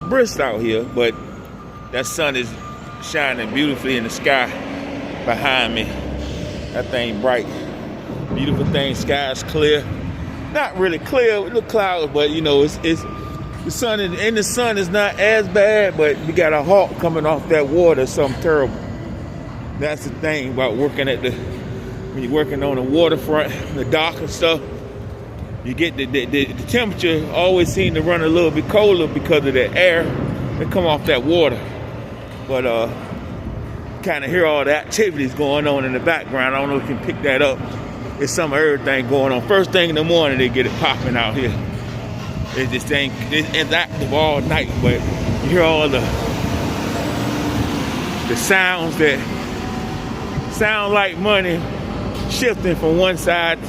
brisk out here, but that sun is shining beautifully in the sky behind me. That thing bright, beautiful thing. Sky's clear, not really clear with the clouds, but you know, it's the sun is, and the sun is not as bad, but you got a hawk coming off that water, something terrible. That's the thing about working when you're working on the waterfront, the dock and stuff. You get the temperature always seems to run a little bit colder because of the air that come off that water. But kind of hear all the activities going on in the background. I don't know if you can pick that up. It's some of everything going on. First thing in the morning, they get it popping out here. This thing it's active all night, but you hear all the sounds that sound like money shifting from one side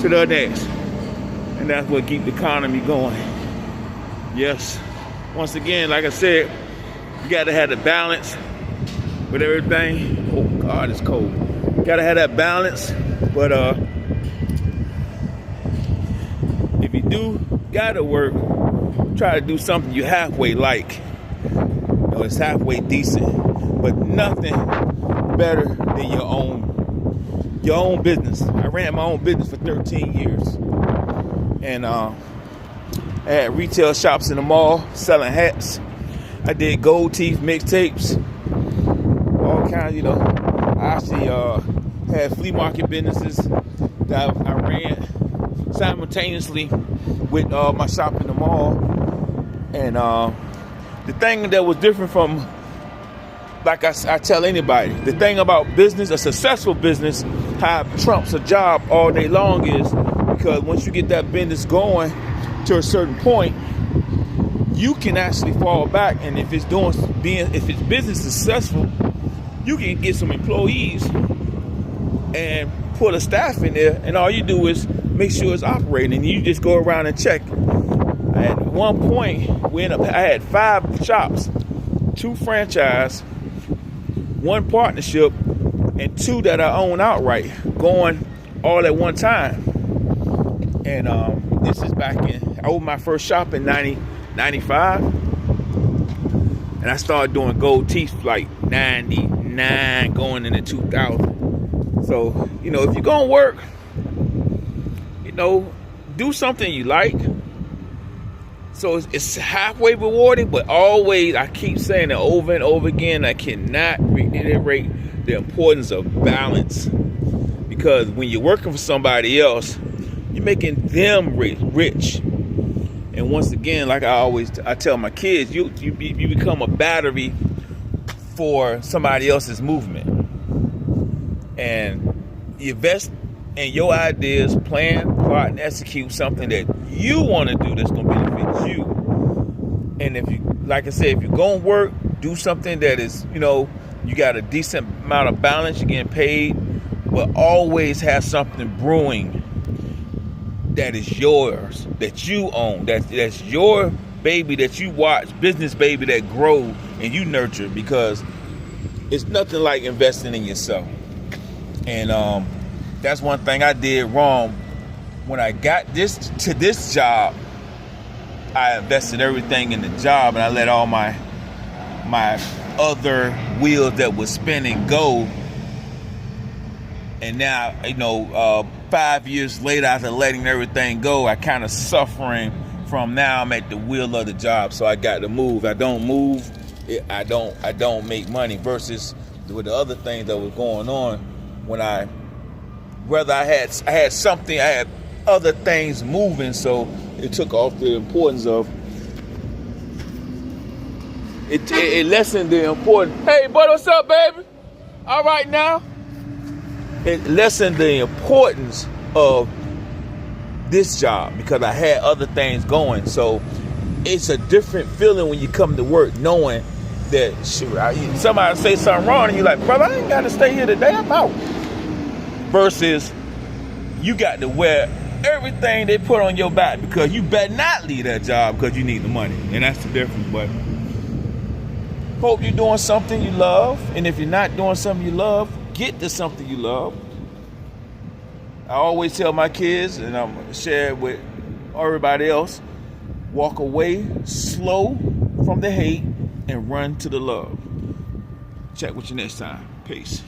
to the next. And that's what keeps the economy going. Yes. Once again, like I said, you got to have the balance with everything. Oh, God, it's cold. You got to have that balance. But if you do got to work, try to do something you halfway like. You know, it's halfway decent. But nothing better than your own business. I ran my own business for 13 years. And I had retail shops in the mall selling hats. I did gold teeth mixtapes, all kinds, you know. I actually had flea market businesses that I ran simultaneously with my shop in the mall. And the thing that was different from, like I tell anybody, the thing about business, a successful business, how it trumps a job all day long is because once you get that business going to a certain point, you can actually fall back, and if it's business successful, you can get some employees and put a staff in there, and all you do is make sure it's operating, and you just go around and check. At one point, I had 5 shops, 2 franchise, 1 partnership, and 2 that I own outright, going all at one time. And this is I opened my first shop in 95, and I started doing gold teeth like 99 going into 2000. So, you know, if you're gonna work, you know, do something you like. So it's halfway rewarding, but always, I keep saying it over and over again, I cannot reiterate the importance of balance. Because when you're working for somebody else, you're making them rich. And once again, like I tell my kids, you become a battery for somebody else's movement. And you invest in your ideas, plan, plot, and execute something that you want to do that's going to benefit you. And if you, like I said, if you're going to work, do something that is, you know, you got a decent amount of balance, you're getting paid, but always have something brewing that is yours, that you own, that's your baby that you watch, business baby that grow and you nurture, because it's nothing like investing in yourself. And that's one thing I did wrong. When I got to this job, I invested everything in the job, and I let all my other wheels that was spinning go. And now, you know, 5 years later, after letting everything go, I kind of suffering from now I'm at the wheel of the job. So I got to move. I don't move, I don't make money. Versus with the other things that was going on, when I had something, I had other things moving. So it took off the importance of it. It lessened the importance. Hey, bud, what's up, baby? All right now. It lessened the importance of this job because I had other things going. So it's a different feeling when you come to work knowing that, shoot, somebody say something wrong and you're like, brother, I ain't got to stay here today, I'm out. Versus you got to wear everything they put on your back because you better not leave that job because you need the money. And that's the difference. But hope you're doing something you love. And if you're not doing something you love, get to something you love. I always tell my kids, and I'm going to share it with everybody else, walk away slow from the hate and run to the love. Check with you next time. Peace.